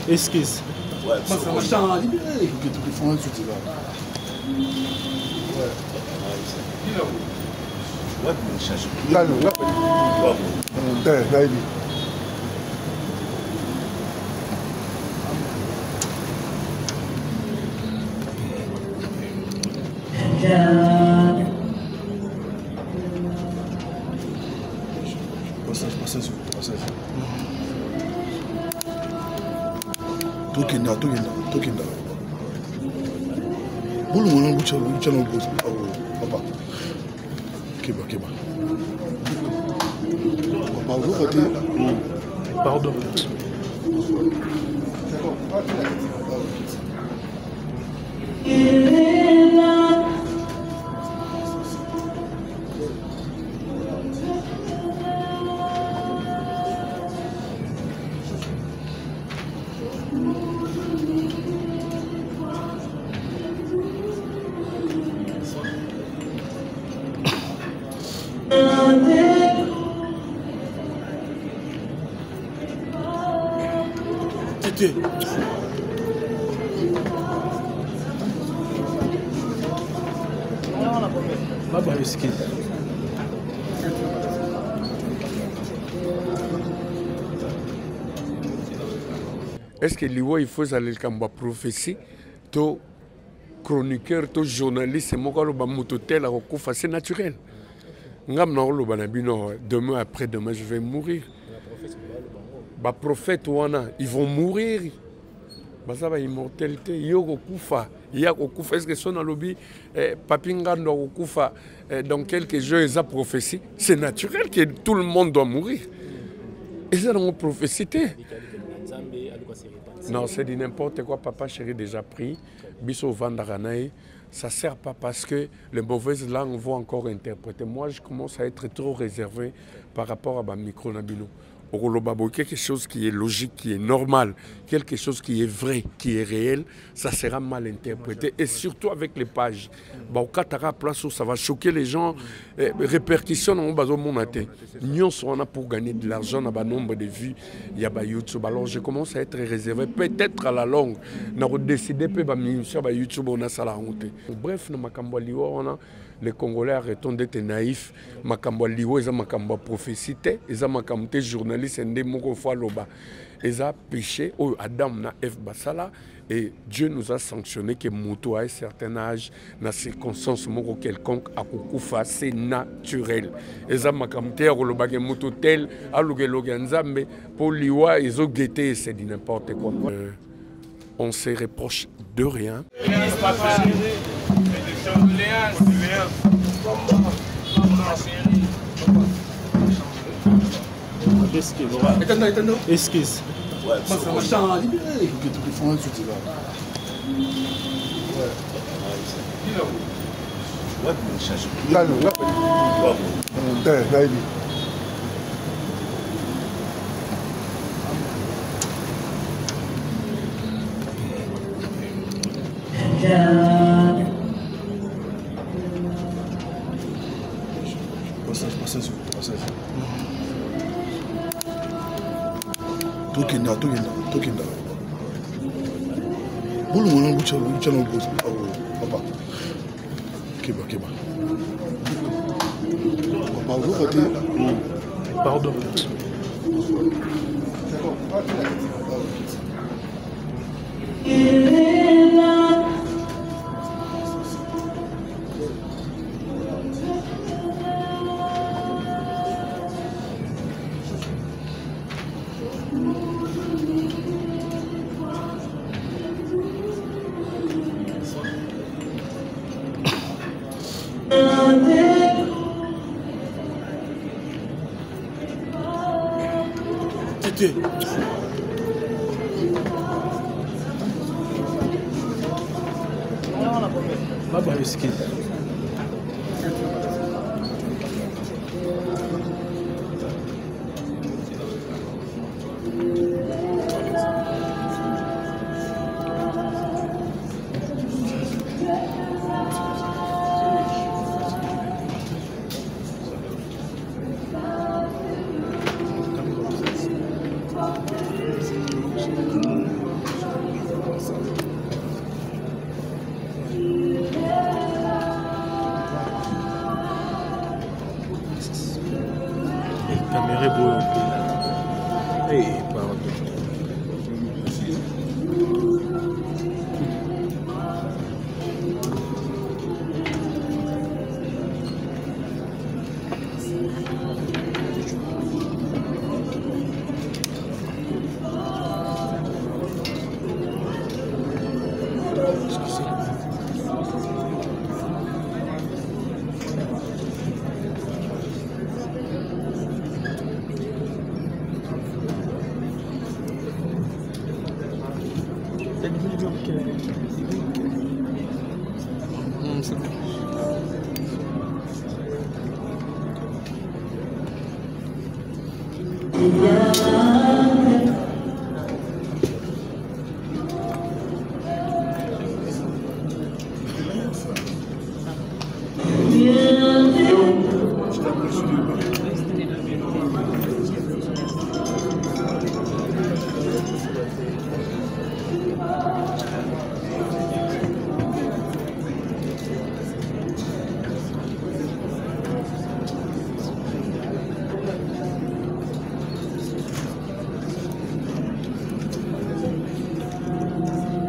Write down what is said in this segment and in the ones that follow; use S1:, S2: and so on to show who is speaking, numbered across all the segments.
S1: Esquisse.
S2: Ouais, c'est machin libéré. Que tu peux faire un truc là. Ouais. Ouais, mais cherche. Là, là. Là, il Passage. Tokenda. Bolo mwana bucha no boss. Papa. Keba. Papa, vous côté.
S1: Pardon.
S2: Tété.
S1: Baba esquisse.
S3: Est-ce que Liwa il faut aller le prophétie, to chroniqueur, to journaliste, c'est naturel. Demain après-demain je vais mourir. Les prophètes ils vont mourir. Ça va immortalité. Est-ce que son lobby Papingando dans quelques jours ils ont prophétie. C'est naturel que tout le monde doit mourir. Ils ont prophétie. Non, c'est dit n'importe quoi. Papa chéri déjà pris. Biso Vandaranaï. Ça ne sert pas parce que les mauvaises langues vont encore interpréter. Moi, je commence à être trop réservé par rapport à ma micro Nabino. Quelque chose qui est logique, qui est normal, quelque chose qui est vrai, qui est réel, ça sera mal interprété. Et surtout avec les pages. Ça va choquer les gens. Répercussions dans le monde. Nous sommes pour gagner de l'argent dans le nombre de vues. Il y a YouTube. Alors je commence à être réservé. Peut-être à la longue, nous avons décidé que YouTube on a ça la honte. Bref, les Congolais arrêtons d'être naïfs. Makambo liwo eza makambo prophétie te, eza makambo te journaliste ndé moko fois loba. Eza péché au Adam na F basala et Dieu nous a sanctionné que moto à un certain âge na circonstance moko quelconque a kukufa c'est naturel. Eza makambo te loba ke moto tel aluke loga nzambe pour liwa ezo guetter c'est dit n'importe quoi. On se reproche de rien.
S1: Esquisse.
S2: Ouais, c'est machin libéré. Que tu peux faire un truc là. Ouais, mais cherche. Là, il Passage. Tokenda. Bolo mwana bucha no boss. Papa. Keba. Papa, vous côté.
S1: Pardon.
S2: Tété.
S1: Baba esquisse.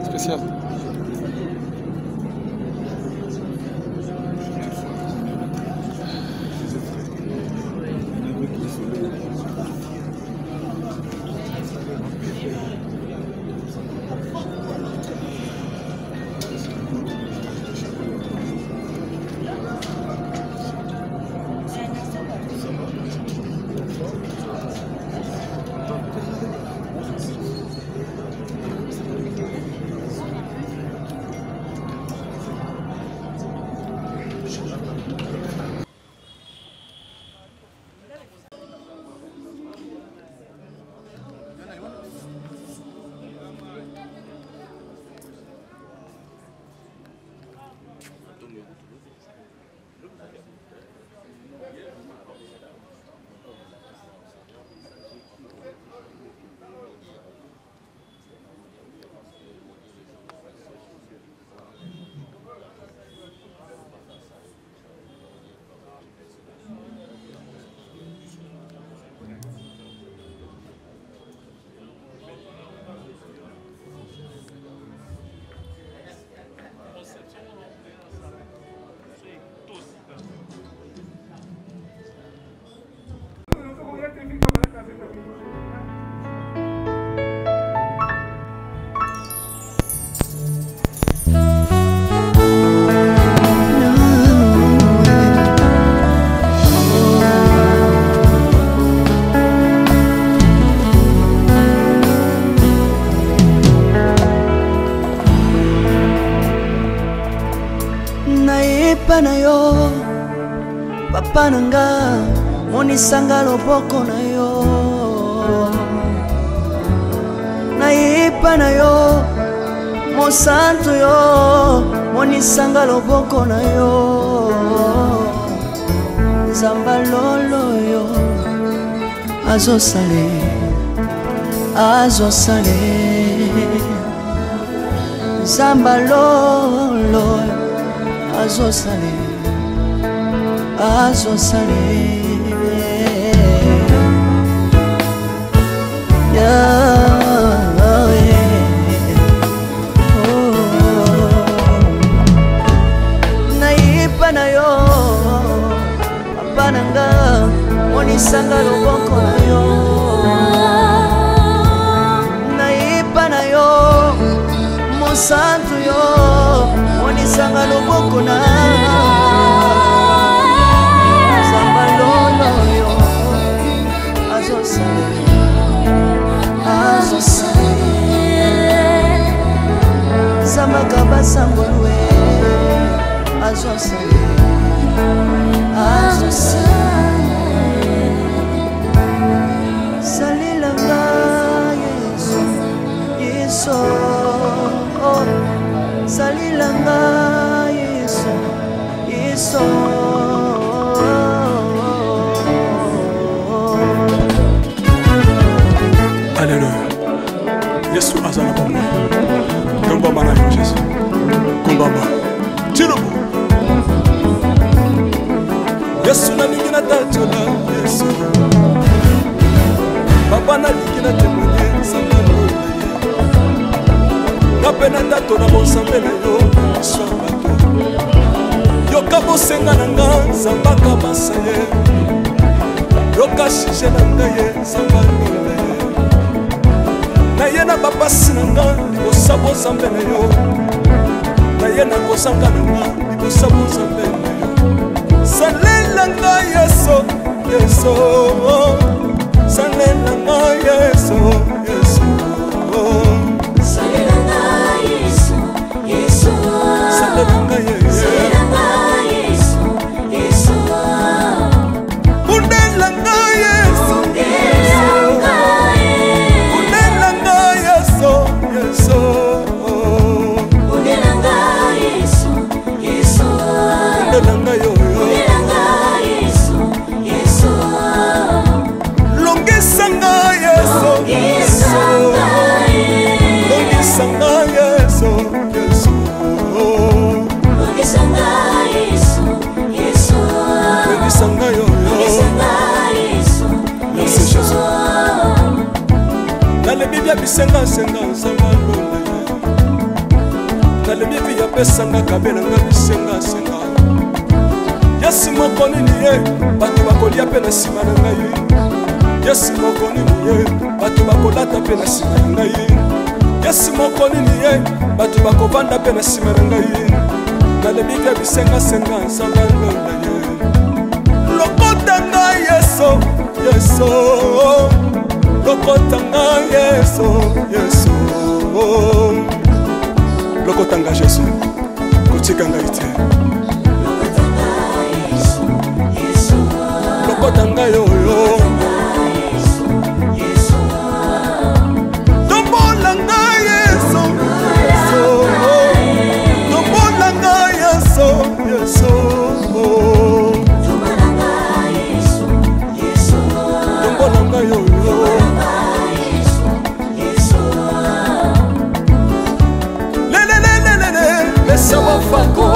S1: Spécial.
S4: Papa na yo, papa nanga, monisanga loboko na yo. Naipa na yo, mosantu yo, monisanga loboko na yo. Zambalolo yo, azo sale, Zambalolo azo sale, Naipa na yo, papa nanga, monisanga loboko na yo. Naipa na yo, mosantu yo, monisanga loboko na Zambalolo yo, azo sale, Zamagaba sangolwe, azo sale, Salilanga Yesu, Yesu, Salilanga Yesu, Yesu.
S2: Alléluia. Yesu azala bomba. Komba bana yo Jésus. Komba ba. Tirobo. Yesu na lingina tatona Yesu. Papa na lingina temone sangalo. Napena tatona monsambe na yo sabato. Yoka bosenga nanga zambaka basaye. Yoka shije nanga ye sangalo. Na yena papa sinanga libosabo zambe na yo. Na yena kosanga nanga libosabo zambe na yo. Salelanga Yesu, Yesu. Salelanga Yesu, Yesu. Salelanga Yesu, Yesu. Salelanga Yesu. monelanga yoyo longisanga yeso longisanga yeso longisanga yoyo merci Jésus nalebi bya bisengasenga nzanga londe nalebi bya pesanga kabelanga bisengasenga yesi moko nini ye bato bakolia mpe na nsima na ngai yesi moko nini ye bato bakolata mpe na nsima na ngai yesi moko nini ye bato bakovanda mpe na nsima na ngai nalebi bya bisengasenga nzanga londe ye lokotanga yeso yeso lokotanga yeso yeso lokotanga Jésus kotika ngai te lokotanga yoyo tombolanga yeso tombolanga yeso yeso tombolanga yoyo laisse moi fako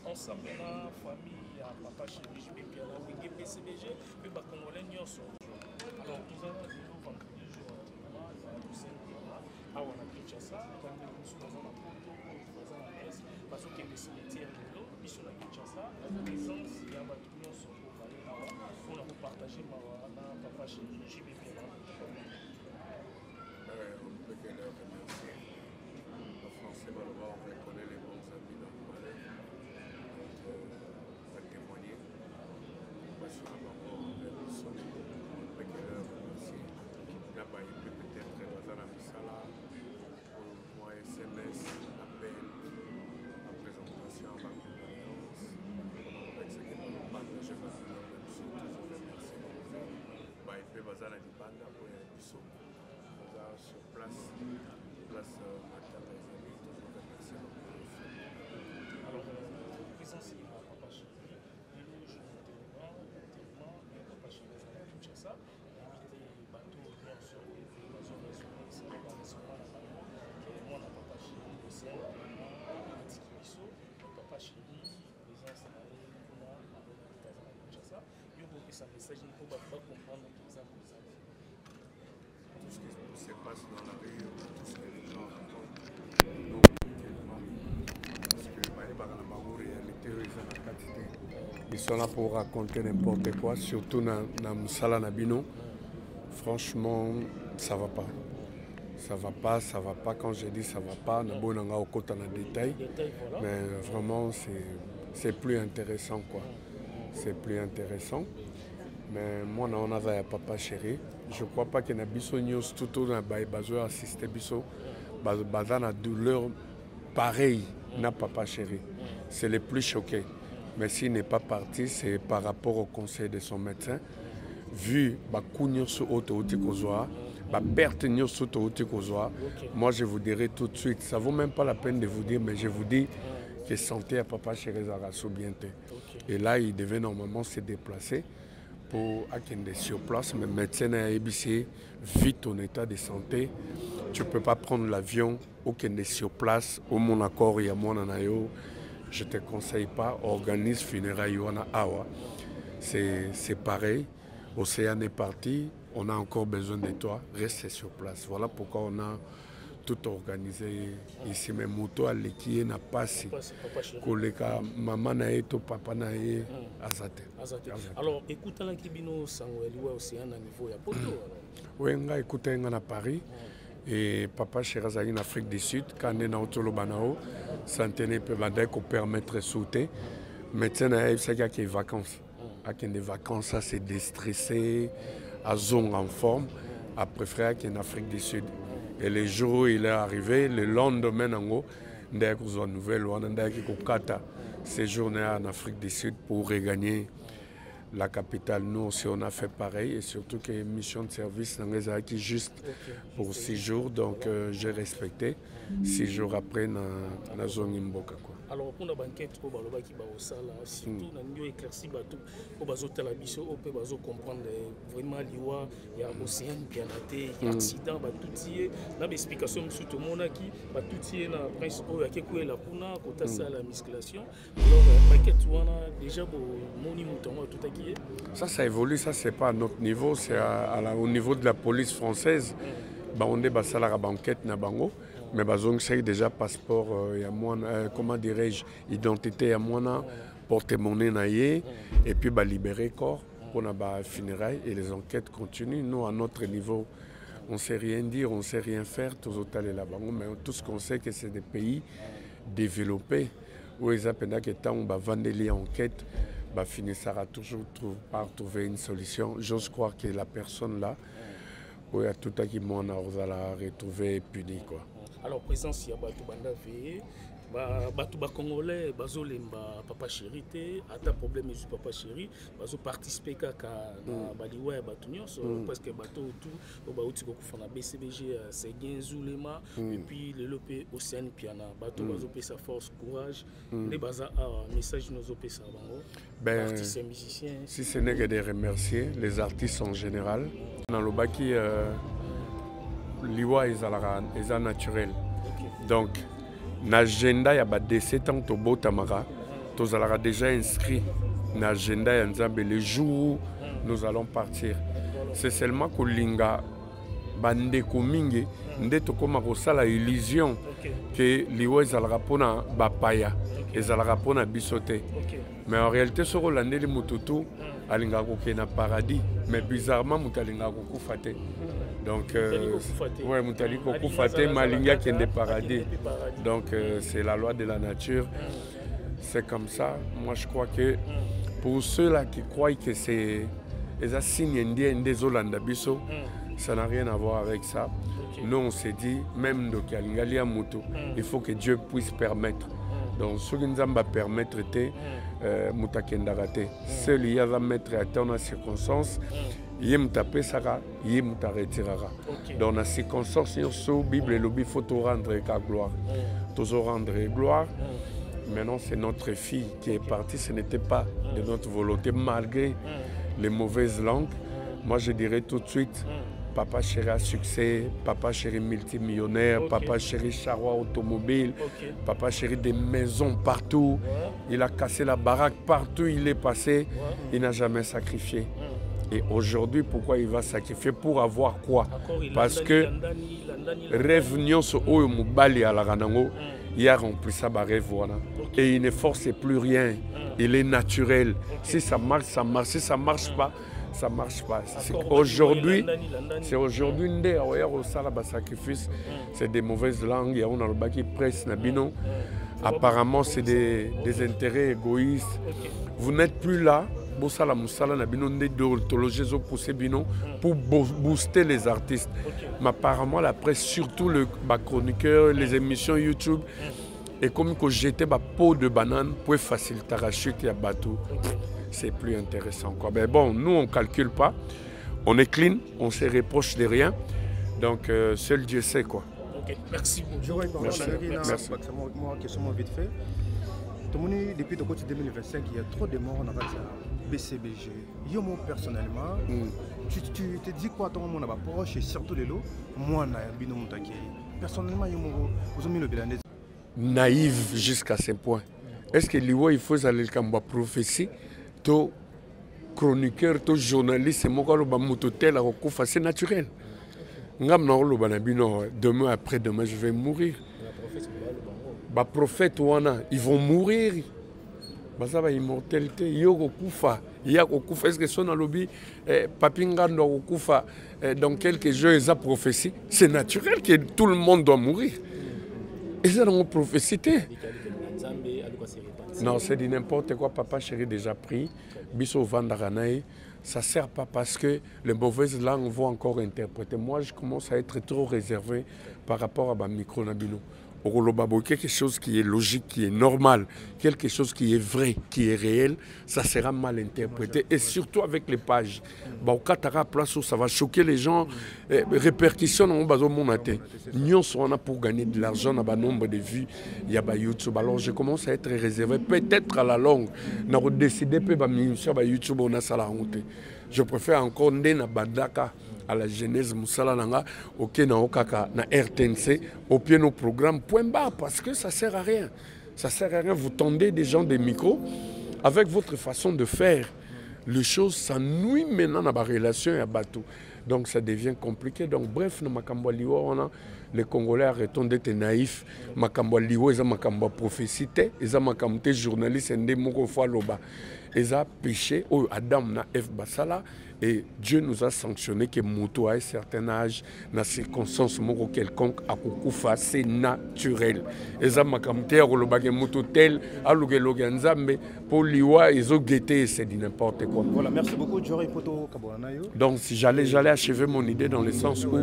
S1: ensemble na famille ya papa chéri JBP la wenge PCBG pe ba congolais nyonso alors nous allons dire vendredi jour à wana Kinshasa quand nous sommes dans parce que le cimetière lelo biso na Kinshasa la présence ya ba nyonso pour aller là pour partager ma na papa chéri JBP là on peut que leur remercier le français malheureusement on reconnaît les bons amis dans le palais à témoigner parce que d'abord on peut que leur remercier il y a pas eu peut-être dans la misala pour moi SMS appel la présentation à la condoléance avec ce que nous partageons dans le remercier bah il peut bazala di banda pour les bisous sur place matin les amis toujours remercier alors présence papa chéri lelo je m'enterrement papa chéri à Kinshasa invité bateau bien sûr moi na papa chéri le ciel atiki biso papa chéri présence na ye kuna na Kinshasa yo kopesa message mpo bato bacomprendre qu'ils ont besoin tout ce qui se passe dans la rue, tout ce que les gens racontent. Donc, parce que la réalité, ils sont là pour raconter n'importe quoi, surtout dans Msala Nabino. Franchement, ça va pas. Ça va pas, ça va pas. Quand je dis ça va pas, on a au côté en détail. Mais vraiment, c'est plus intéressant, quoi. C'est plus intéressant. Mais moi, on a un papa chéri. Je ne crois pas qu'il y ait un biso news tout au long de assister biso. Bazan a douleur pareil na papa chéri. C'est le plus choqué. Mais s'il n'est pas parti, c'est par rapport au conseil de son médecin. Vu moi je vous dirai tout de suite, ça ne vaut même pas la peine de vous dire, mais je vous dis que santé à papa chéri Zarasso bientôt. Et là, il devait normalement se déplacer pour aller sur place, mais le médecin a ébissé vite ton état de santé. Tu ne peux pas prendre l'avion, aucun sur place, au mon accord, il y a mon anayo. Je ne te conseille pas, organise funérailles Awa. C'est pareil. Océane est parti, on a encore besoin de toi, reste sur place. Voilà pourquoi on a tout organisé ici. Mais Mouto Aleki n'a pas si. Koleka, maman nae, to papa nae, azate.
S5: Alors, écoute la Kibino Sangweli, Océane à niveau ya poto.
S1: Oui, on a écouté à Paris. Et papa Cherazali en Afrique du Sud, quand on est dans le Banao, Santéné peut permettre de sauter. Maintenant, il y a des vacances. Avec des vacances, ça c'est déstressé, à zone en forme, à préférer qu'en Afrique du Sud. Et les jours où il est arrivé, le lendemain, il y a une nouvelle, il y a une séjourné en Afrique du Sud pour regagner
S3: la capitale, nous aussi on a fait pareil, et surtout que mission de service dans les acquis juste pour 6 jours, donc j'ai respecté. 6 jours après, dans la zone Mboka.
S5: Alors pour la banquette, pour le qui va au sala, surtout dans le éclairci bateau, pour bazo talabiso, on peut comprendre vraiment l'IWA, il y a océan pianaté, il y a accident, tout y est, dans l'explication surtout mon qui, tout y est dans prince il y a quelque chose là pour na côté ça la musculation. Alors banquette on a déjà moni mouton tout à qui est. Ça
S3: évolue, ça c'est pas à notre niveau, c'est au niveau de la police française. On est basala la banquette na bango. Mais c'est déjà passeport, comment dirais-je, identité à moi, porte-monnaie, et puis libérer corps pour les funérailles et les enquêtes continuent. Nous, à notre niveau, on ne sait rien dire, on ne sait rien faire, tous aller là-bas. Mais tout ce qu'on sait, que c'est des pays développés où ils appellent que tant on va vendre les enquêtes, finira toujours par trouver une solution. J'ose croire que la personne là, où il y a tout à qui on a retrouvé puni quoi.
S5: Alors présence il y a Batou Banda veillé, Batou Congolais, Bazo Lemba Papa Chéri, ata problème avec Papa Chéri, Bazo participer kaka na baliwa Batou nyonso parce que Batou tout Baouti ko fana BCBG c'est bien Zulema et puis le lopé Océan Piana, Batou Bazo pe sa force courage, les baza message nous opé ça bango. Artistes et musiciens.
S3: Si ce n'est que de remercier les artistes en général. Dans le baki l'IWA est naturel. Donc, l'agenda il y a 17 ans au Botamara, nous avons déjà inscrit l'agenda le jour où nous allons partir. C'est seulement que l'Inga bande kumingi ndeto koma kosala illusion que l'IWA ezalaka pona bapaya ezalaka pona bisote. Mais en réalité sur l'année mututu alinga kokena paradis, mais bizarrement mutalinga kokufate. Donc, ouais, Moutali Kokufate, Malinga qui est des paradis. Donc, c'est la loi de la nature. C'est comme ça. Moi, je crois que pour ceux-là qui croient que c'est des signes indiens des Olandabiso, ça n'a rien à voir avec ça. Nous, on s'est dit, même de Kalingalia Moutou, il faut que Dieu puisse permettre. Donc, ce qui nous a permettre de Moutakendarate, seul il y a mettre à temps dans circonstances. Yem tapé sara, yem retirera. Dans la circonstance, sur Bible et il faut tout rendre gloire. Toujours rendre gloire. Maintenant, c'est notre fille qui est partie. Ce n'était pas de notre volonté, malgré les mauvaises langues. Moi, je dirais tout de suite, Papa Chéri a succès, Papa Chéri multimillionnaire, Papa Chéri charroi automobile, Papa Chéri des maisons partout. Il a cassé la baraque partout, il est passé. Il n'a jamais sacrifié. Et aujourd'hui, pourquoi il va sacrifier? Pour avoir quoi? Parce que rêve nyonso oyo mobali à la ranango, il a rempli ça ba rêve wana. Et il ne force plus rien. Il est naturel. Si ça marche, ça marche. Si ça marche pas, ça marche pas. Aujourd'hui, c'est aujourd'hui ndé au sala ba sacrifice, c'est des mauvaises langues, il y a on a le baki presse na bino. Apparemment, c'est des intérêts égoïstes. Vous n'êtes plus là. Bossala Moussala na bino d'orthologie poussé bino pour booster les artistes. Mais apparemment la presse, surtout le chroniqueur, les émissions YouTube, et comme que j'étais ma peau de banane pour faciliter la chute et bateau, c'est plus intéressant quoi. Mais bon, nous on calcule pas, on est clean, on se reproche de rien, donc seul Dieu sait quoi.
S5: Okay. Merci beaucoup.
S3: Merci.
S6: Moi, question vite fait. Depuis 2025, il y a trop de morts dans la BCBG. Yo, moi, personnellement, tu te dis quoi ton mon approche et surtout les lots, moi, personnellement, vous avez mis le bilan.
S3: Naïf jusqu'à ce point. Est-ce que l'IWA, il faut aller comme prophétie, to chroniqueur, to journaliste, c'est naturel. Demain après-demain, je vais mourir. Les prophètes, ils vont mourir. Ça va immortalité. Est-ce que son lobby, Papingando Kufa, dans quelques jours, ils ont prophétie. C'est naturel que tout le monde doit mourir. Ils ont prophécité. Non, c'est dit n'importe quoi. Papa Chéri déjà pris. Biso Vandaranaï. Ça ne sert pas parce que les mauvaises langues vont encore interpréter. Moi, je commence à être trop réservé par rapport à ma micro Nabino. quelque chose qui est logique, qui est normal, quelque chose qui est vrai, qui est réel, ça sera mal interprété. Et surtout avec les pages. Au Qatar, place où ça va choquer les gens, répercussions on va monter. Nous sommes pour gagner de l'argent, on a un nombre de vues, il y a YouTube. Alors je commence à être réservé, peut-être à la longue. On a décidé que YouTube on a ça la honte. Je préfère encore Ndena Badaka à la genèse Moussala Nanga, ok na okaka na RTNC, au pied nos programmes, point barre, parce que ça sert à rien. Ça sert à rien. Vous tendez des gens des micros avec votre façon de faire. Les choses, ça nuit maintenant dans la relation et à bateau. Donc ça devient compliqué. Donc bref, dans Makambo Liwa, les Congolais arrêtons d'être naïfs. Makambo Liwa, ils ont Makambo prophétie, ils ont Makambo journaliste, ils ont Moko Faloba. Ils ont péché, Adam na F Basala. Et Dieu nous a sanctionné que Moutou à un certain âge, dans circonstances quelconque, à Koukoufa, c'est naturel. Ils ont makamté à Rolobagé Moutou tel, à Loganzambe, pour Liwa, ils ont guetté, c'est dit n'importe quoi.
S6: Voilà, merci beaucoup, Jory Poto Kabouanayo.
S3: Donc, si j'allais achever mon idée dans le sens où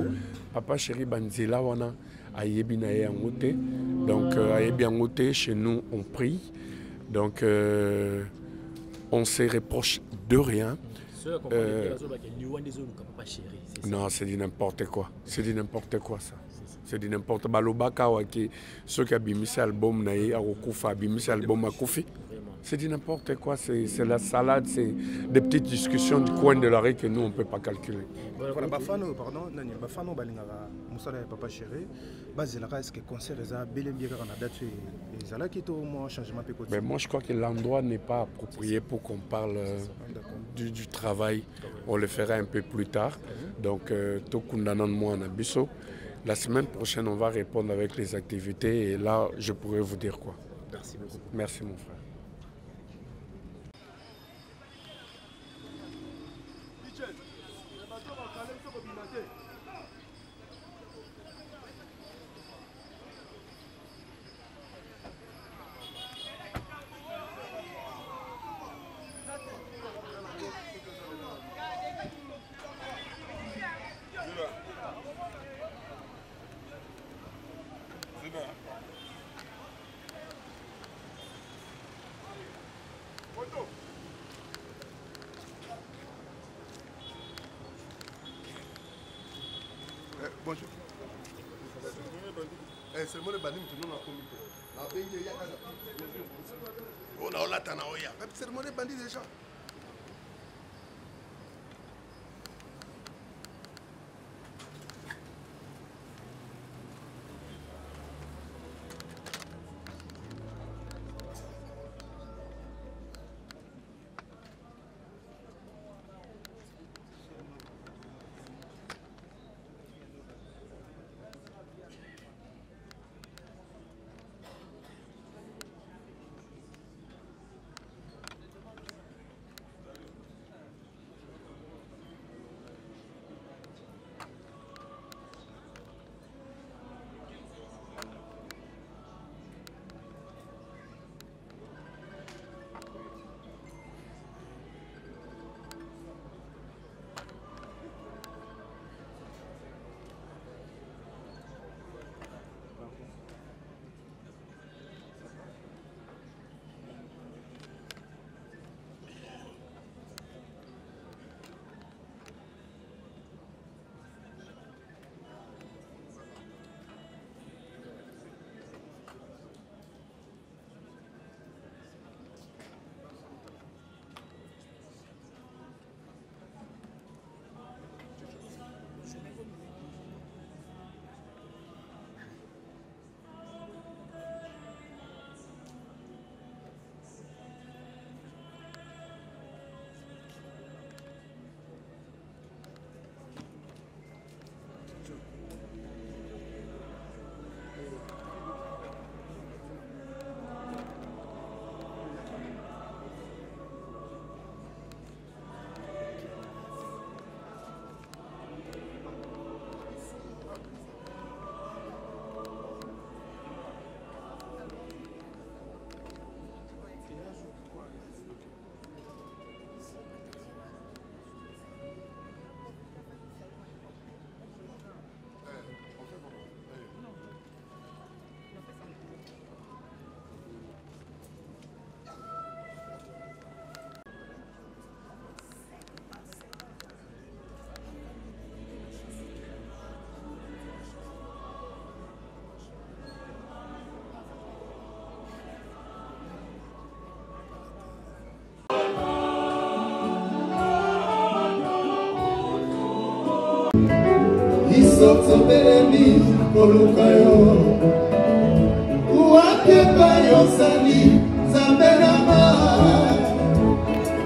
S3: Papa Chéri Banzela, wana, ayebi na ye angote. Donc, ayebi angote, chez nous, on prie. Donc, on se reproche de rien. Non, c'est du n'importe quoi. C'est du n'importe quoi ça. C'est du n'importe quoi. Balobaka waki ceux qui abimissent l'album naïe à Okufa, abimissent l'album à Koufi. C'est du n'importe quoi. C'est la salade, c'est des petites discussions du coin de la rue que nous on ne peut pas calculer.
S6: Voilà, Bafano, pardon, Bafano Balingara, Moussala et Papa Chéri, Bazilaka, est-ce que le concert est bel et bien en date et Zala qui est au moins changement pécoté?
S3: Mais moi je crois que l'endroit n'est pas approprié pour qu'on parle du travail. On le fera un peu plus tard. Donc, la semaine prochaine, on va répondre avec les activités et là, je pourrai vous dire quoi.
S6: Merci beaucoup.
S3: Merci mon frère.
S7: Bonjour. C'est le bandi qui nous a commis. On a la tanaoya. C'est le bandi déjà.
S8: Isotobelemi Kolukayo Uakepa Yosani Zambelama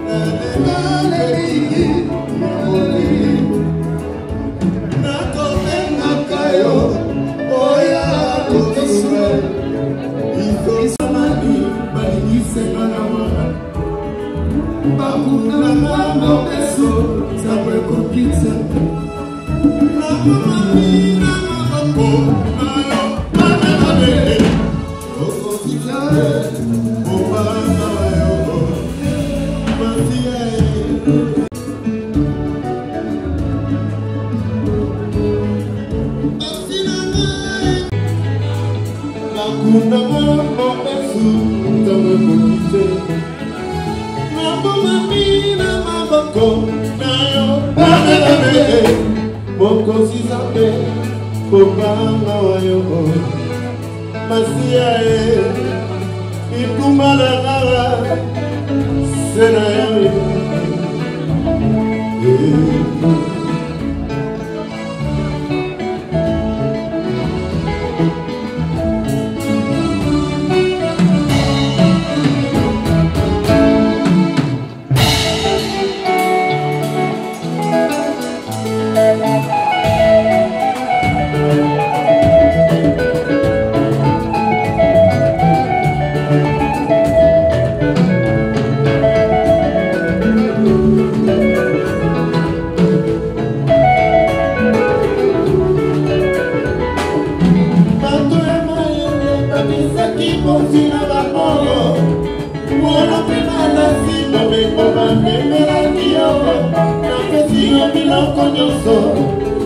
S8: Naleleleli Yoli Nakomenga Kayo Oya Kotosue Isamani Balise Manama Bakuna Mando Beso Sabe Kokitsa Mokosi zabe, kobanga wayo, masia ikumala gara, sena yami.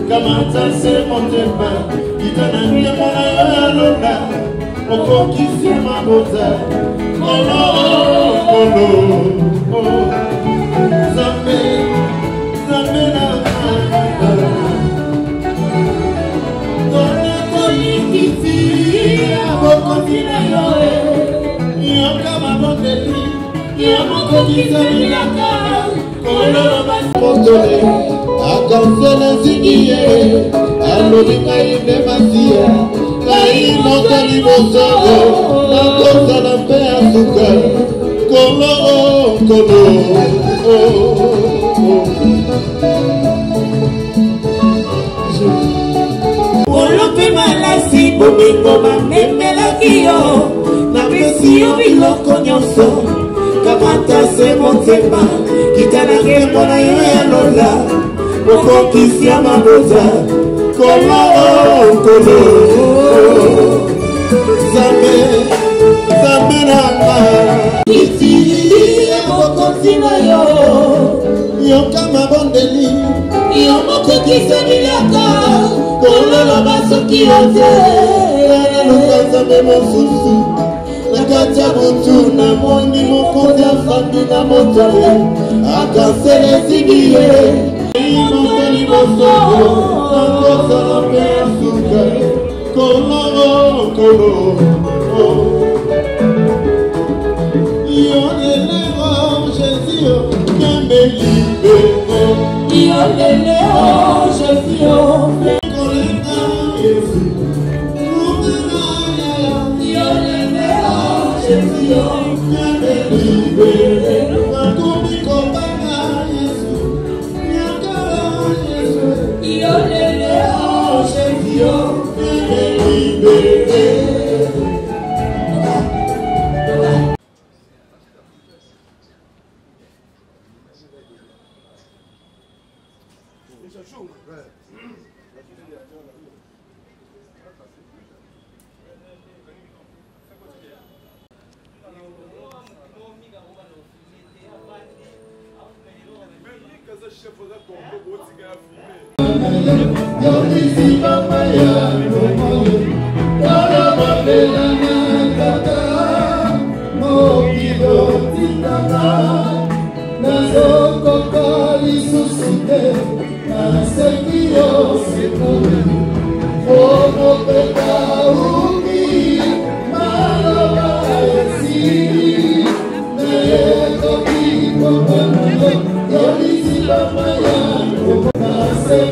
S8: Kamata se montema, itanangia mwana yalonda, okokisi mabota, kono, zambe na kone kolikiti, abokotina yoe, yokama moteli, yamokokisa milaka, kono basmotole, akansele zigiye, alolinga inde masia, kai moteli mosoro, nakosala mpe asuka, kono. Olope malasi, bomingo bamemelaki yo, napesi yo biloko nyonso, kamata se motema, kitanake mpona yo ya lola, okokisi ya mabota, kolo, zambe nanga, iti ekokotina yo, yoka mabondeli, yo mokokisa bilaka, kololo basoki yote, luka zambe mosusu, nakatia butu na moni mokonzi afandi na motoye, akansele zigiye, imoteli mosoko, nakosala mpe asuka, kolo. Yolele oh Jésus, yambe libere. Yolele oh Jésus, koleka Yesu. Yolele oh Jésus, yambe libere. Makomi kobanga Yesu, yakala Yesu. Yolele oh Jésus, yambe libere.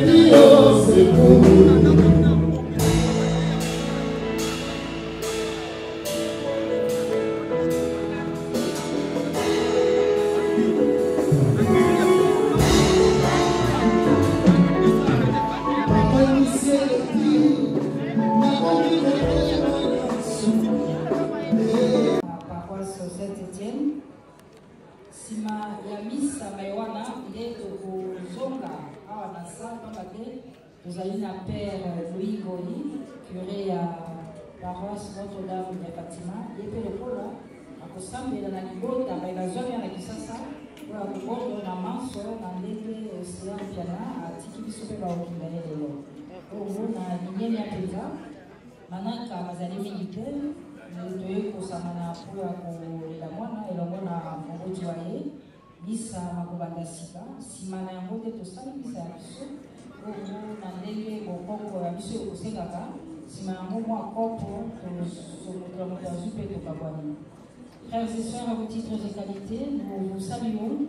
S8: Dios,
S9: Saint-Étienne. Sima ya misa maiwana ile kozonga awa na sa pambate tozali na père Louis Goli, curé ya paroisse Notre-Dame ya Fatima, ye mpe lokola akosambela na libota bainazwami na kisasa oyo akobondo na manso na ndenge Océan Piana atiki biso mpe baokinga ye lelo oyo na linyeni ya mpenza manaka bazali militaire toyei kosangana mpo ya kolela mwana elongo na mongoti wa ye misa makobanda sika nsima na yango nde tosali misa ya biso oyo na ndenge bokoko ya biso ekosengaka nsima yango mwa kopo tosomotola moto azwi mpe tokabwani. Frères et sœurs, à vos titres et qualités, nous vous saluons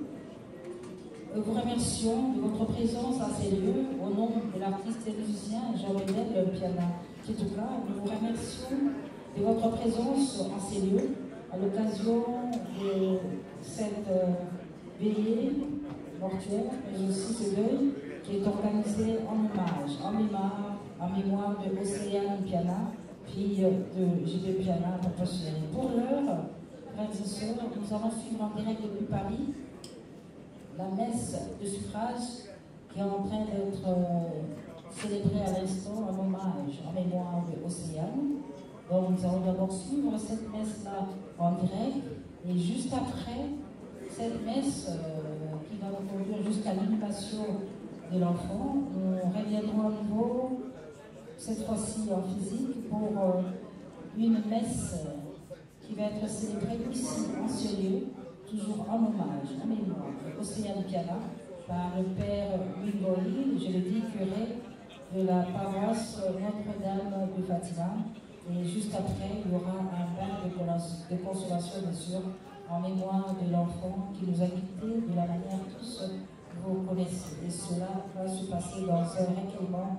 S9: et vous remercions de votre présence à ces lieux au nom de l'artiste et musicien Jean-Bédel Piana. En tout cas, nous vous remercions de votre présence en ces lieux à l'occasion de cette veillée mortuaire, mais aussi ce deuil qui est organisé en hommage, en mémoire de Océane Piana, fille de J.B. Piana, Papa Chéri. Pour l'heure, frères et sœurs, nous allons suivre en direct depuis Paris la messe de suffrage qui est en train d'être célébrée à l'instant en hommage, en mémoire de Océane. Donc nous allons d'abord suivre cette messe-là en direct et juste après cette messe qui va nous conduire jusqu'à l'inhumation de l'enfant, nous reviendrons à nouveau, cette fois-ci en physique, pour une messe qui va être célébrée ici, en ce lieu, toujours en hommage, en mémoire de Océane Piana, par le père Wingoli, je le dis, curé de la paroisse Notre-Dame de Fatima. Et juste après, il y aura un bain de consolation, bien sûr, en mémoire de l'enfant qui nous a quittés de la manière tous vous connaissez. Et cela va se passer dans un recueillement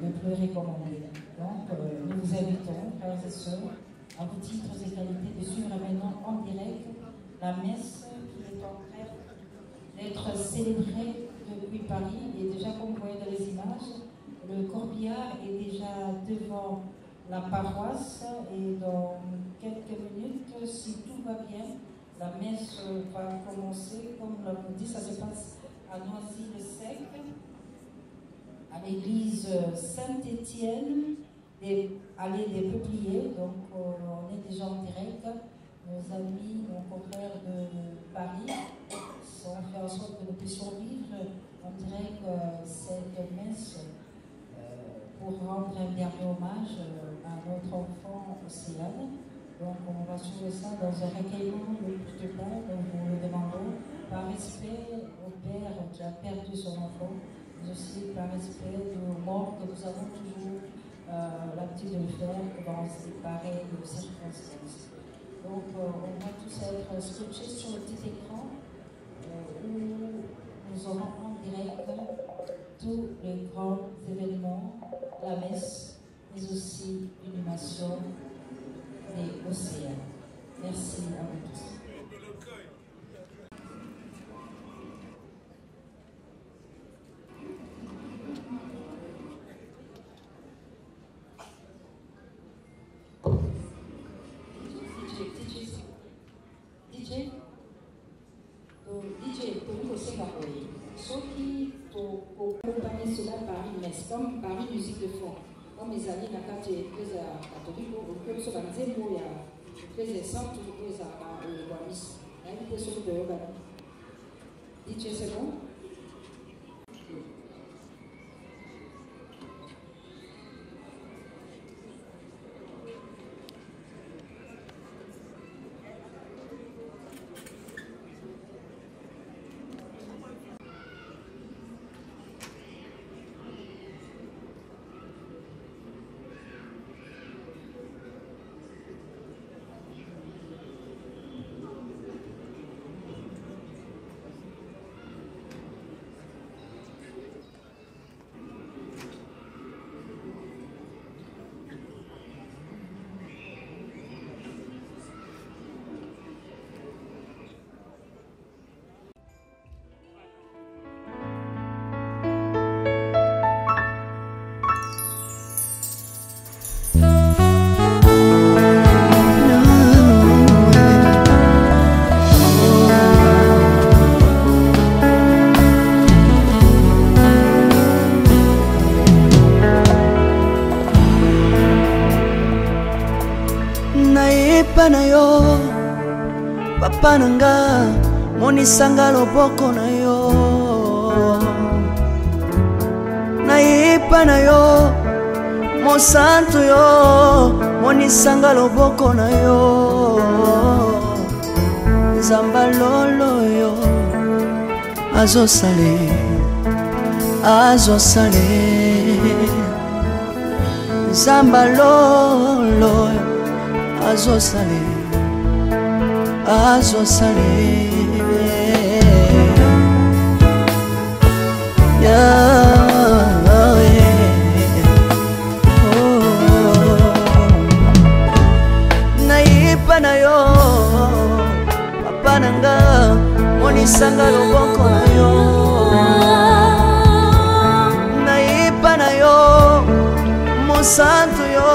S9: le plus recommandé. Donc, nous vous invitons, frères et sœurs, à vos titres et qualités, de suivre maintenant en direct la messe qui est en train d'être célébrée depuis Paris. Et déjà, comme vous voyez dans les images, le corbillard est déjà devant la paroisse et dans quelques minutes, si tout va bien, la messe va commencer. Comme on l'a dit, ça se passe à Noisy-le-Sec, à l'église Saint-Étienne, allée des Peupliers. Donc on est déjà en direct. Nos amis, nos confrères de Paris ont fait en sorte que nous puissions vivre en direct cette messe pour rendre un dernier hommage à notre enfant Océane. Donc on va suivre ça dans un recueillement le plus total, donc nous le demandons par respect au père qui a perdu son enfant, mais aussi par respect aux morts que nous avons toujours l'habitude de le faire dans ces pareilles circonstances. Donc on va tous être scotchés sur le petit écran où nous aurons en direct tous les grands événements, la messe, mais aussi l'inhumation des océans. Merci à vous tous. DJ, pour nous aussi, ceux qui accompagnent cela par une messe, comme par une musique de fond, comme les amis de la carte église catholique, comme ce qu'on disait, il y a les centres de l'église à l'église. Il y a des choses de yoga. DJ, c'est bon?
S4: papa nanga monisanga loboko na yo nayepa na yo mosantu yo monisanga loboko na yo nzamba lolo yo azosale nzamba lolo azosale nayipa na yo papa nanga monisanga loboko na yo nayipa na yo mosantu yo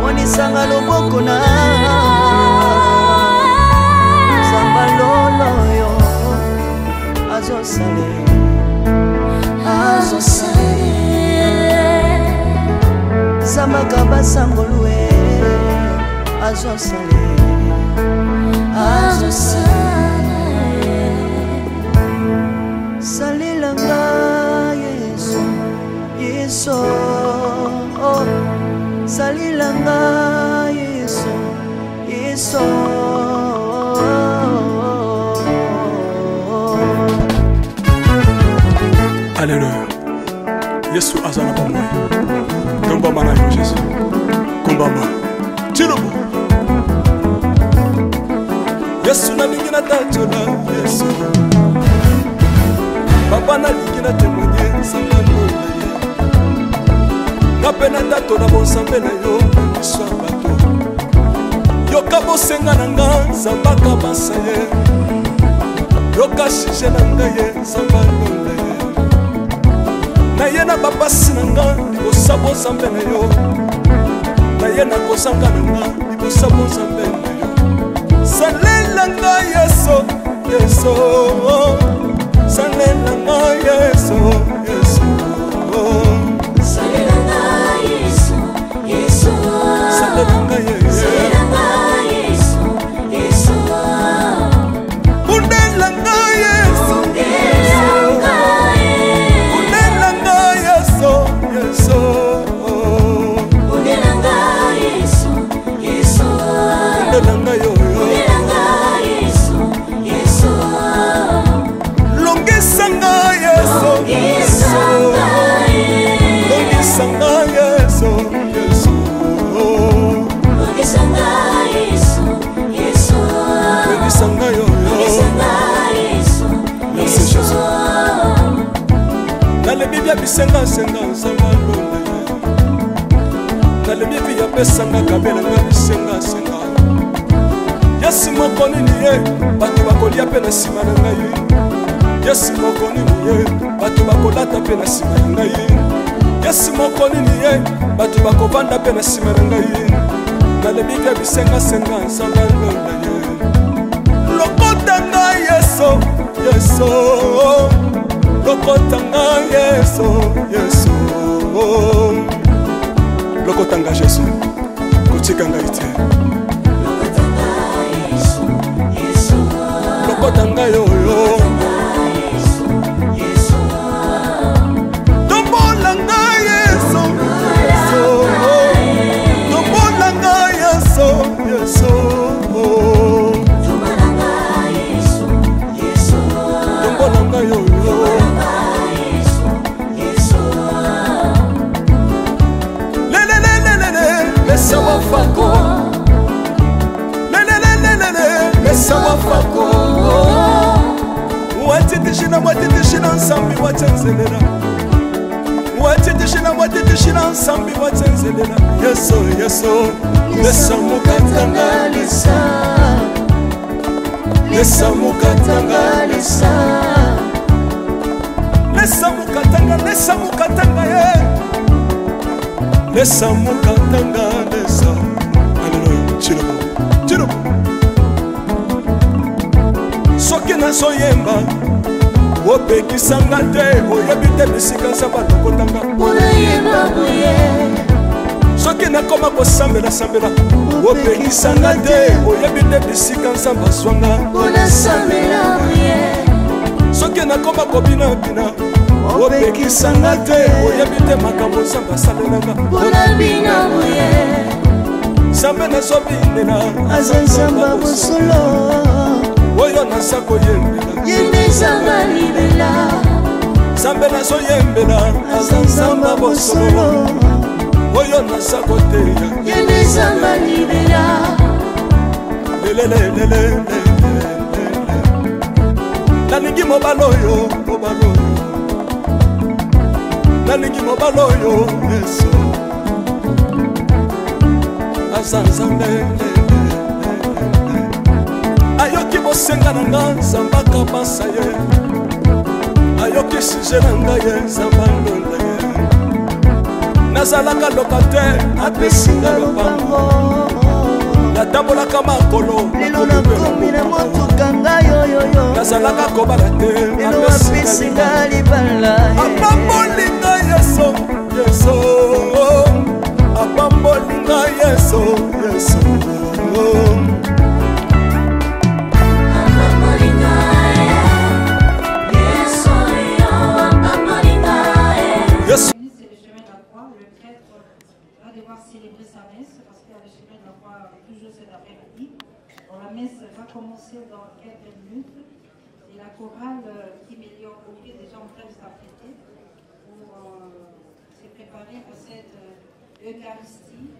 S4: monisanga loboko na nzamba lolo yo azosale Samaka basangolwe azosale salilanga Yesu salilanga Yesu
S2: Alléluia. Yesu azana pamoja. Naomba maana ya Yesu. Kumbamba. Chirubu. Yesu na lingina tachola Yesu. Papa na lingina temoye sangalo na ye. Kapena tato na bonsambe na yo iswabato. Yoka bosenga nanga zambaka basaye. Yoka shije nanga ye sambalo na ye. Na ye na babasi nanga libosabo zambe na yo. Na ye na kozanga nanga libosabo zambe na yo. Salelanga Yesu Salelanga Yesu
S10: Salelanga Yesu
S2: Salelanga Yesu Undelanga Yesu Bisenga senga nzamalo na lebi bi yapesanga kabela nga bisenga senga Yesu moko nini ye batu bakolia pe na sima na ngai Yesu moko nini ye batu bakolata pe na sima na ngai Yesu moko nini ye batu bakovanda pe na sima na ngai na lebi bi bisenga senga nzamalo na ye lokotanga Yesu Lokotanga Yesu Lokotanga Yesu Kotikanga ite Lokotanga yoyo Tombolanga Yesu Tombolanga Yesu Tombolanga yoyo Sawa fako sawa fako watitishina nsambi watenzelela watitishina nsambi watenzelela Yesu lesamukatanga ye lesamukatanga lesa Alléluia chirubu soki nazoyemba opekisanga te oyebi te bisika nzambe alokotanga soki nakoma kosambela sambela opekisanga te oyebi te bisika nzambe azwanga
S4: unasambela ye
S2: soki nakoma kobinabina opekisanga te oyebi te makambo nzambe asalelanga
S4: unabina ye
S2: nzambe nazobinela
S4: aza nzamba bosolo
S2: oyo naza koyembela
S4: yende nzamba libela
S2: nzambe nazoyembela aza nzamba bosolo oyo naza koteya
S4: yende nzamba libela
S2: lelelelelele nalingi mobala oyo nalingi mobala oyo yesu aza nzambe ayoki bosenga na nga nzamba kabasa ye ayoki suje na ngai ye nzamba ndonda ye nazalaka lokate apesinga lopango natambolaka makolo
S4: lelo nakomi na motuka ngai oyoyo
S2: nazalaka kobala te
S4: lelo apesinga libala
S2: apambolinga yeso yeso apambolinga yeso yeso
S9: célébrer sa messe parce que le chemin de la croix toujours cet après-midi. La messe va commencer dans quelques minutes et la chorale qui m'ayant occupé déjà en train de s'apprêter pour se préparer à cette Eucharistie.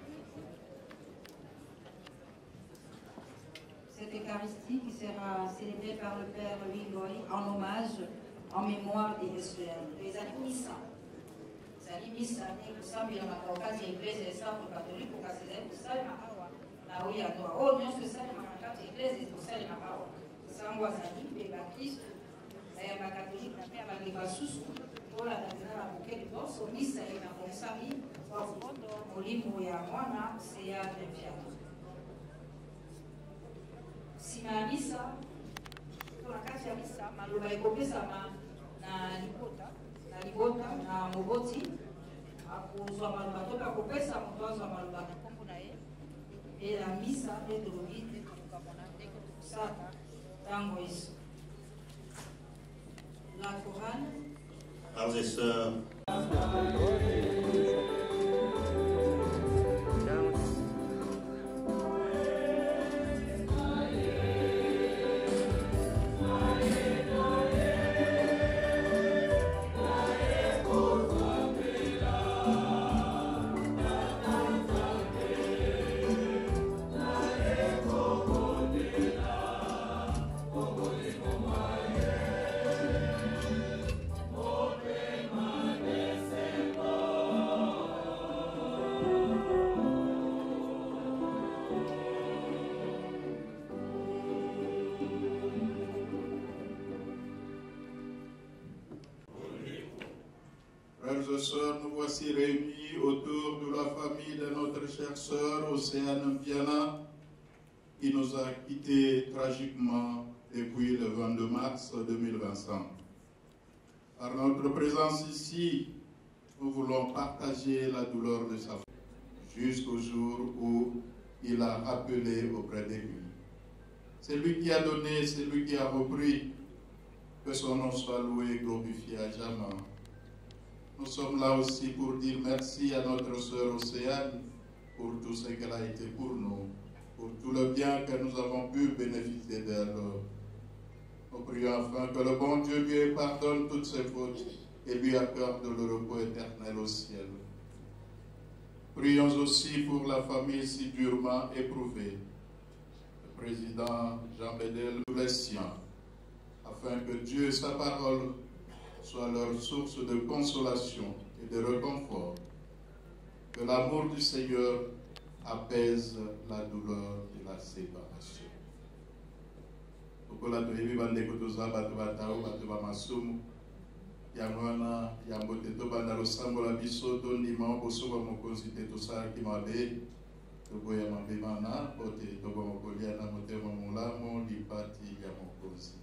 S9: Cette Eucharistie qui sera célébrée par le Père Louis Goy en hommage, en mémoire des Missa. Misa ni kusambira makaukazi ya Eglise Santo Katolika ukasema kusali makawa na huya ndoa oh nyosho kusali makati Eglise kusali makawa sangwa zani beba Kristo ya makatolika pia baliba susu ola tazana bukeli boso misa ina konsami kwa fondo mulimu ya mwana seya trepia sima misa kwa kati ya misa maloba ikopesa na libota na moboti akuzwa maloba toka kopesa moto azwa maloba na kombo na ye e la misa etolobi tekolukamona ndenge tokusaka ntango yesu la chorale.
S11: Frères et sœurs, nous voici réunis autour de la famille de notre chère sœur Océane Viana qui nous a quittés tragiquement depuis le 22 mars 2025. Par notre présence ici, nous voulons partager la douleur de sa famille jusqu'au jour où il a appelé auprès de lui. C'est lui qui a donné, c'est lui qui a repris, que son nom soit loué et glorifié à jamais. Nous sommes là aussi pour dire merci à notre sœur Océane pour tout ce qu'elle a été pour nous, pour tout le bien que nous avons pu bénéficier d'elle. Nous prions afin que le bon Dieu lui pardonne toutes ses fautes et lui accorde le repos éternel au ciel. Prions aussi pour la famille si durement éprouvée, le président Jean Bédel, tous les siens, afin que Dieu et sa parole soit leur source de consolation et de réconfort. Que l'amour du Seigneur apaise la douleur de la séparation. Pour la toyebi bandeko toza bato batao bato bamasumu yango wana yango te tobanda losambola biso tondima bosoba mokonzi te tosalaki mabe toboya mabe mana po te toboma kolia na motema molamo lipati ya mokonzi.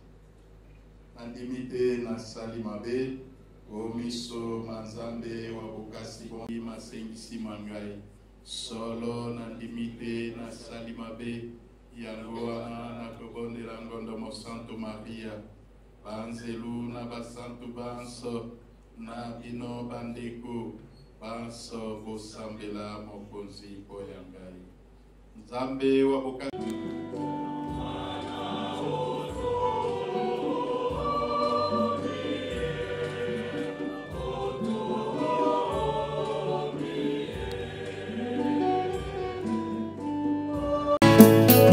S11: Nandimi te nasali mabe o miso manzambe wa bokasi bon masengisi mangai solo na limite na salimabe yango wana na kobondela ngondo mo Santo Maria banzelu na basantu banso na bino bandeko banso bosambela mokonzi po ya ngai nzambe wa bokati.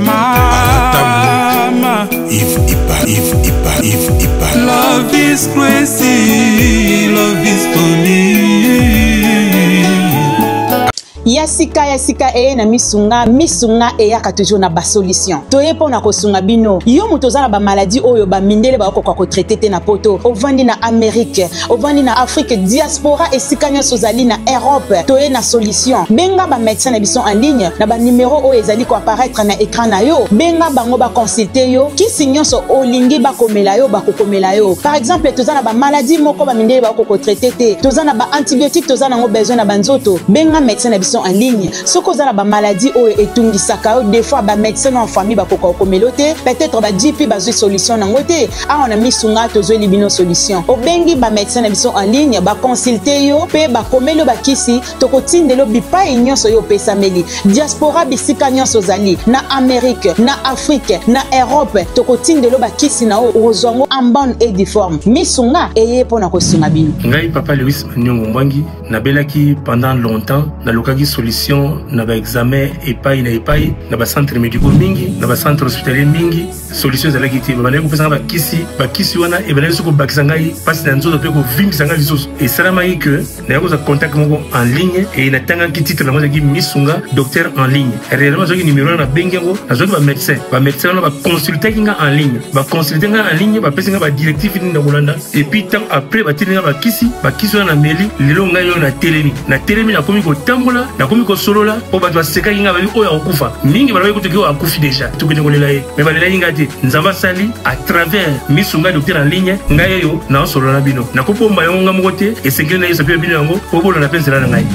S12: Mama, Yves Ipa. Love is crazy, love is funny.
S13: Yasika na misunga eyaka toujours na ba solution. Toye pona kosunga bino. Yo mutoza na ba maladie oyo ba mindele ba ko traiter te na poto. Ovandi na Amérique, ovandi na Afrique, diaspora esika nyonso zali na Europe. Toye na solution. Benga ba médecin na biso en ligne na ba numéro oyo ezali ko apparaître na écran na yo. Benga bango ba consulter yo. Kisi nyonso olingi ba komela yo ba kokomela yo. Par exemple, toza na ba maladie moko ba mindele ba ko traiter te. Toza na ba antibiotiques, toza na ngo besoin na banzoto. Benga médecin na biso en ligne. Ce qu'on a la maladie ou etungi sakao des fois ba médecin en famille ba koko komelote peut-être ba JP ba solution na ngote a on a mis sunga tozo libino solution o bengi ba médecin na biso en ligne ba consulter yo pe ba komelo ba kisi toko tindelo bipa nyonso yo pesa meli diaspora bisika nyonso zali na Amérique na Afrique na Europe toko tindelo ba kisi na ozongo en bonne et due forme misunga eye pona ko sunga bino
S5: ngai papa Louis Nyongo Mbangi na belaki pendant longtemps na lokaki solution na ba examen epai na ba centre médicaux mingi na ba centre hospitalier mingi solution za la kiti ba bana ko pesa ba kisi wana e bana suko bakisa ngai pasi na nzoto pe ko vingisa ngai lisusu et salama yi que na ko za contact moko en ligne et na tanga ki titre na mo za ki misunga docteur en ligne réellement zo ki numéro na bengengo na zo ba médecin na ba consulter kinga en ligne ba consulter nga en ligne ba pesa nga ba directive ni na Holanda et puis tant après ba tilinga ba kisi wana na meli lelo ngai yo na telemi na komi ko tambola na komi ko solola o ba twa seka kinga ba o ya okufa mingi ba ko to ko akufi déjà to ko ngolela ye mais ba lela inga te nzamba sali à travers misunga docteur en ligne ngai yo na solola bino na ko pomba yo nga mokote et sekele na yeso pe bino yango ko bolo na pensela na ngai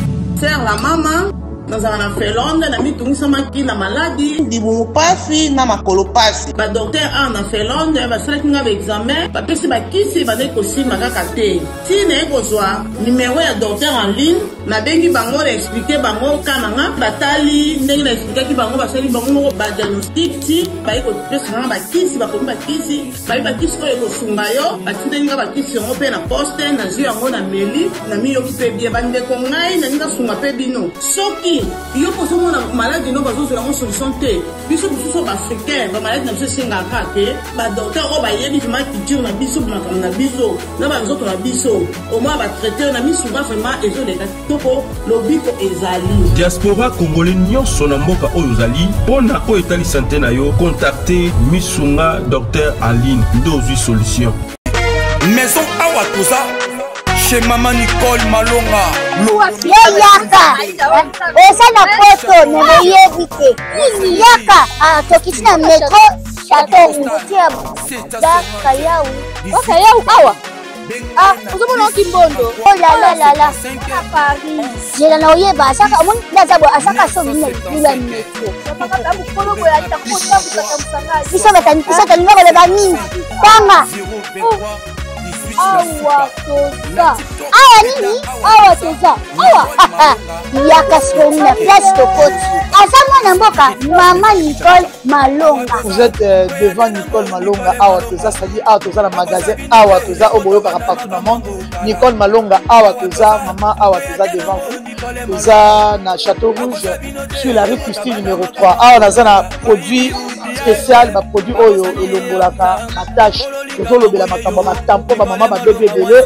S14: faire la mama nazala na felonde na mitungisamaki na maladi dibumu pasi na makolo pasi badokter a na felonde basalaki nga baexamen bapesi bakisi bandeki kosimba kaka te ti naye kozwa numero ya docteur en ligne nabengi bango na explike bango kana nga batali ndenge na explikaki bango basali bango moko badiagnostic ti bayi kopesa nga bakisi bakomi bakisi bayi bakisi oyo ekosunga yo batindeli nga bakisi yango mpe na poste nazwi yango na meli na miyoki mpe bie bandeko ngai naninga sunga mpe bino soki yo kozomona maladi no bazozela ngo solution te biso mosusu baafricain bamaladi na biso esengaka te badokter oyo bayebi vraimen culture na biso makambo na biso na banzoto na biso omoi batraite na misunga vraimen ezoleka kitoko lobiko ezali
S12: diaspora congolais nyonso na mboka oyo ozali mpona oyo etalisa te na yo contacte misunga docteur aline nde ozwi solution
S15: maison awa toza chez Maman Nicole Malonga.
S16: Yaka. Esa na poto ne yebite. Yaka tokisina metro chateau ngutia da kayau. Kayau awa. Uzomona kimbondo. Oh la. Paris. Jela na oyeba asaka mon ndazabo asaka so mina bila metro. Papa tabu kolo boya takota kutamsanga. Bisa tani ngaba ba mingi. Tanga. Awa toza. Awa nini? Awa toza. Awa. Yaka soni na place Tokoti. Asama na mboka Maman Nicole Malonga.
S17: Vous êtes devant Nicole Malonga. Awa toza, c'est-à-dire awa toza la magasin. Awa toza au boyo partout dans le monde. Nicole Malonga. Awa toza, maman awa toza devant vous. Toza na Château Rouge sur la rue Custine numéro 3. Awa naza na produit spécial, ma produit oyo elongolaka attache. Tozolobela makambo matampo ba mama ba bébé belé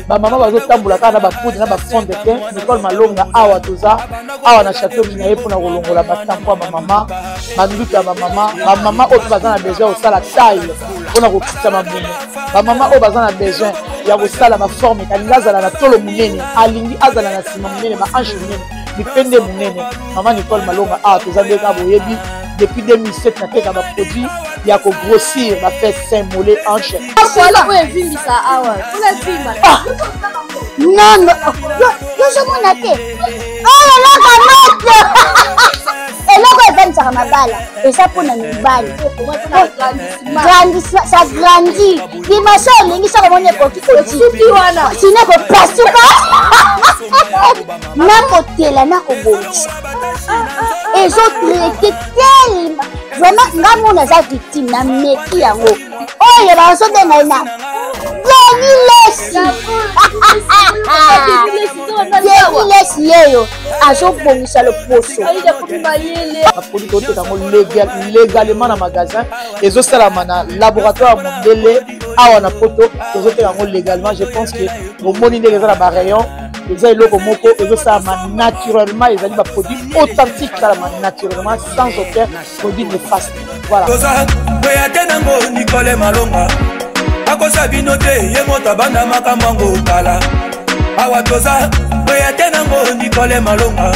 S17: ba mama bazo tambola kana ba poudre na ba fond de teint Nicole Malonga awa toza awa na château binaye pona kolongola matampo ba mama banduka ba mama oyo bazana besoin osala taille pona kokita mabumu ba mama oyo bazana besoin ya kosala ba forme kalinga azala na tolo munene alingi azala na sima munene ba hanche munene mipende munene Maman Nicole Malonga awa toza ndeka boyebi depuis 2007 na teka ba produit ya ko grossir ba fait sein mollet hanche
S16: voilà oye vingisa awa tula vimba non yo je monate oyo eloko moto eloko evanisaka mabala eza mpona mibali ça grandit dimension olingi soki omoni ekoki kosuki wana sino ekopasuka nakotela nakobongisa ezotraite telema vraiment nga mona aza victime na meki yango oyo bazobengai na Lesi yeyo azobongisa loposo baproduit toteka yango légalement na magasin ezosalama na laboratoire mondele awa na poto tozoteka yango légalement. Je pense que omoni ndenge eza na barayon eza eloko moko ezosalama naturellement, ezali baproduit authentique esalama naturellement sans aucun produit néfaste. Voilà.
S15: Nicole Malonga akosa bino te ye moto abanda makambo kala awa toza oya te nango Nicole Malonga